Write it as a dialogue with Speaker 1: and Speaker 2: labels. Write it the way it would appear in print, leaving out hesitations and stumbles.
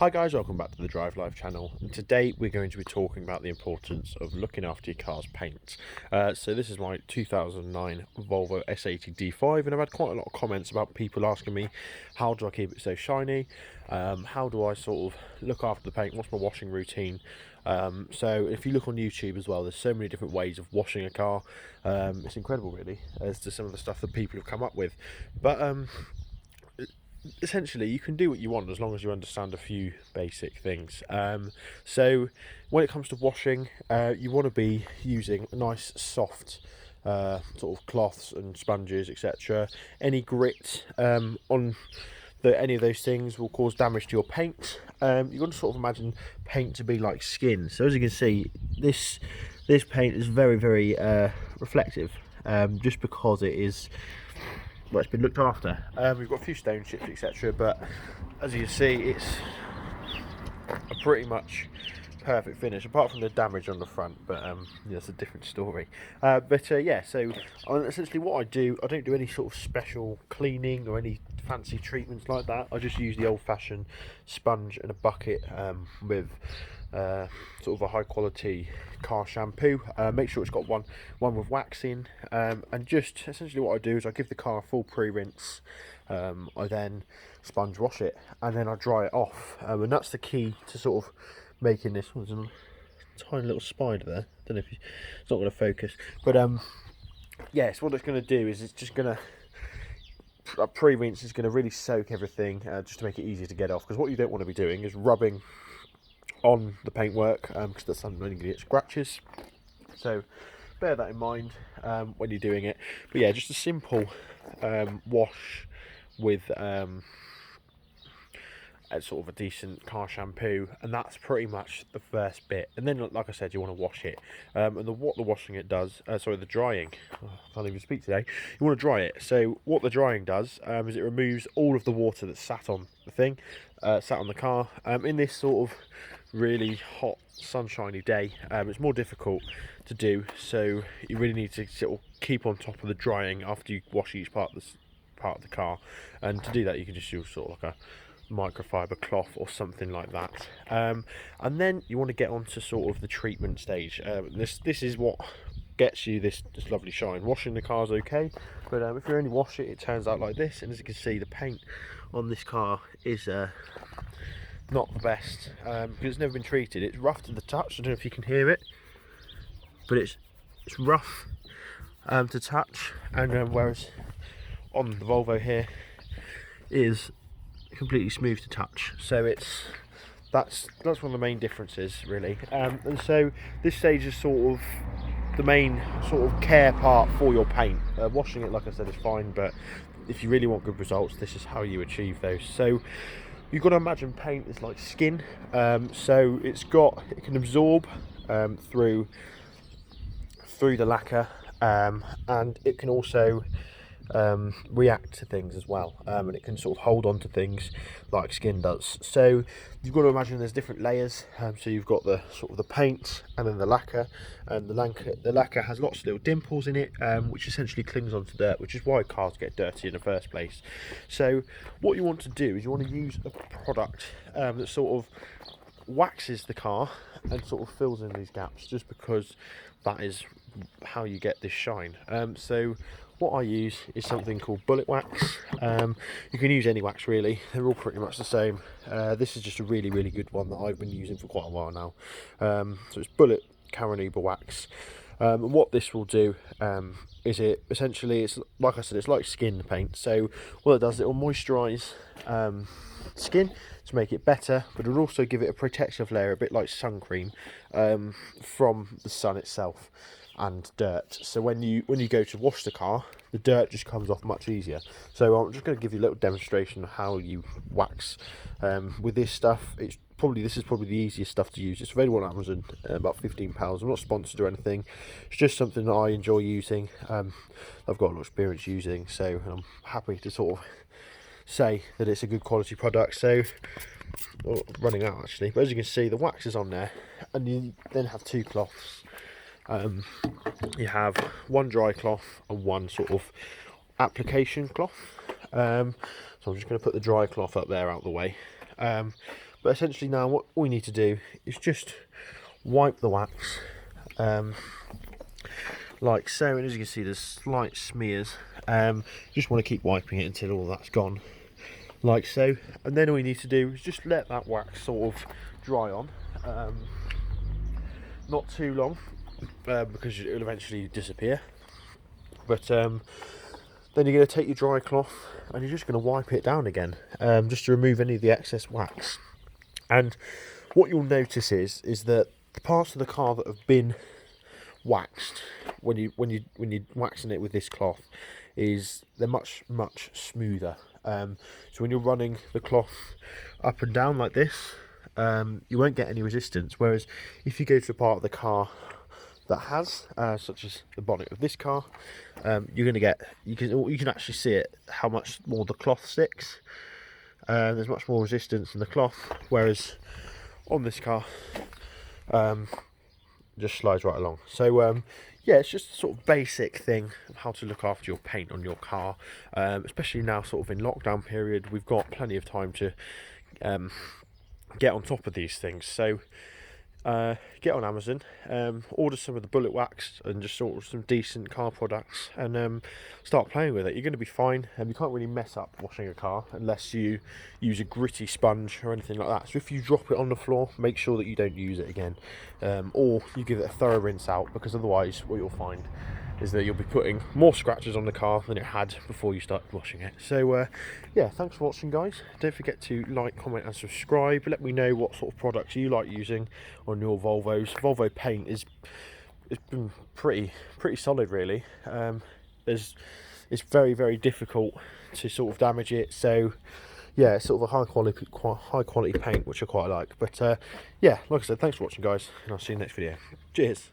Speaker 1: Hi guys, welcome back to the Drive Life channel, and today we're going to be talking about the importance of looking after your car's paint. So this is my 2009 Volvo S80 D5, and I've had quite a lot of comments about people asking me, how do I keep it so shiny? How do I sort of look after the paint? What's my washing routine? So if you look on YouTube as well, there's so many different ways of washing a car. It's incredible really, as to some of the stuff that people have come up with. But essentially you can do what you want as long as you understand a few basic things. So when it comes to washing, you want to be using nice soft sort of cloths and sponges, etc. Any grit on any of those things will cause damage to your paint. You've got to sort of imagine paint to be like skin. So as you can see, this paint is very reflective, just because it is, well, it's been looked after. We've got a few stone chips, etc., but as you can see, it's a pretty much perfect finish, apart from the damage on the front, but yeah, that's a different story. Yeah, so essentially what I do, I don't do any sort of special cleaning or any fancy treatments like that. I just use the old-fashioned sponge and a bucket with sort of a high quality car shampoo. Make sure it's got one with wax in, and just essentially what I do is I give the car a full pre-rinse. I then sponge wash it, and then I dry it off, and that's the key to sort of making this. There's a tiny little spider there, don't know if it's not going to focus, but yes, what it's going to do is it's just going to, a pre-rinse is going to really soak everything, just to make it easier to get off, because what you don't want to be doing is rubbing on the paintwork, because that's only going to get scratches. So bear that in mind when you're doing it. But yeah, just a simple wash with sort of a decent car shampoo, and that's pretty much the first bit. And then, like I said, you want to wash it, and what the washing it does, the drying, I can't even speak today, you want to dry it. So what the drying does is it removes all of the water that's sat on the thing, sat on the car. In this sort of really hot sunshiny day, it's more difficult to do, so you really need to sort of keep on top of the drying after you wash each part of the car. And to do that, you can just use sort of like a microfiber cloth or something like that, and then you want to get onto sort of the treatment stage. This is what gets you this lovely shine. Washing the car's okay, but if you only wash it, it turns out like this. And as you can see, the paint on this car is not the best, because it's never been treated. It's rough to the touch. I don't know if you can hear it, but it's rough to touch, and whereas on the Volvo here is completely smooth to touch. So that's one of the main differences really. And so this stage is sort of the main sort of care part for your paint. Washing it, like I said, is fine, but if you really want good results, this is how you achieve those. So you've got to imagine paint is like skin. So it can absorb through the lacquer, and it can also react to things as well, and it can sort of hold on to things like skin does. So you've got to imagine there's different layers. So you've got the sort of the paint, and then the lacquer, and the lacquer has lots of little dimples in it, which essentially clings onto dirt, which is why cars get dirty in the first place. So what you want to do is you want to use a product that sort of waxes the car and sort of fills in these gaps, just because that is how you get this shine. So what I use is something called bullet wax. You can use any wax really, they're all pretty much the same. This is just a really good one that I've been using for quite a while now. So it's bullet Carnauba wax. And what this will do is it's like I said, it's like skin paint. So what it does, it will moisturise skin to make it better, but it'll also give it a protective layer, a bit like sun cream, from the sun itself and dirt. So when you go to wash the car, the dirt just comes off much easier. So I'm just going to give you a little demonstration of how you wax with this stuff. This is probably the easiest stuff to use. It's available on Amazon, about £15. I'm not sponsored or anything. It's just something that I enjoy using. I've got a lot of experience using, so I'm happy to sort of say that it's a good quality product. So running out actually, but as you can see, the wax is on there, and you then have two cloths. You have one dry cloth and one sort of application cloth. So I'm just going to put the dry cloth up there out of the way. But essentially now what we need to do is just wipe the wax like so, and as you can see there's slight smears. Just want to keep wiping it until all that's gone, like so, and then all we need to do is just let that wax sort of dry on, not too long, because it will eventually disappear. But then you're going to take your dry cloth and you're just going to wipe it down again, just to remove any of the excess wax. And what you'll notice is that the parts of the car that have been waxed when you're waxing it with this cloth is they're much smoother. So when you're running the cloth up and down like this, you won't get any resistance. Whereas if you go to a part of the car that has, such as the bonnet of this car, you're going to get, you can actually see it, how much more the cloth sticks. There's much more resistance in the cloth, whereas on this car just slides right along. So yeah, it's just a sort of basic thing of how to look after your paint on your car, especially now sort of in lockdown period. We've got plenty of time to get on top of these things. So get on Amazon, order some of the bullet wax and just sort of some decent car products, and start playing with it. You're going to be fine, and you can't really mess up washing a car unless you use a gritty sponge or anything like that. So if you drop it on the floor, make sure that you don't use it again, or you give it a thorough rinse out, because otherwise what you'll find is that you'll be putting more scratches on the car than it had before you started washing it. So yeah, thanks for watching, guys. Don't forget to like, comment and subscribe. Let me know what sort of products you like using on your Volvos. Volvo paint it's been pretty solid, really. It's very difficult to sort of damage it, so yeah, it's sort of a high quality paint, which I quite like. But yeah, like I said, thanks for watching, guys, and I'll see you in the next video. Cheers.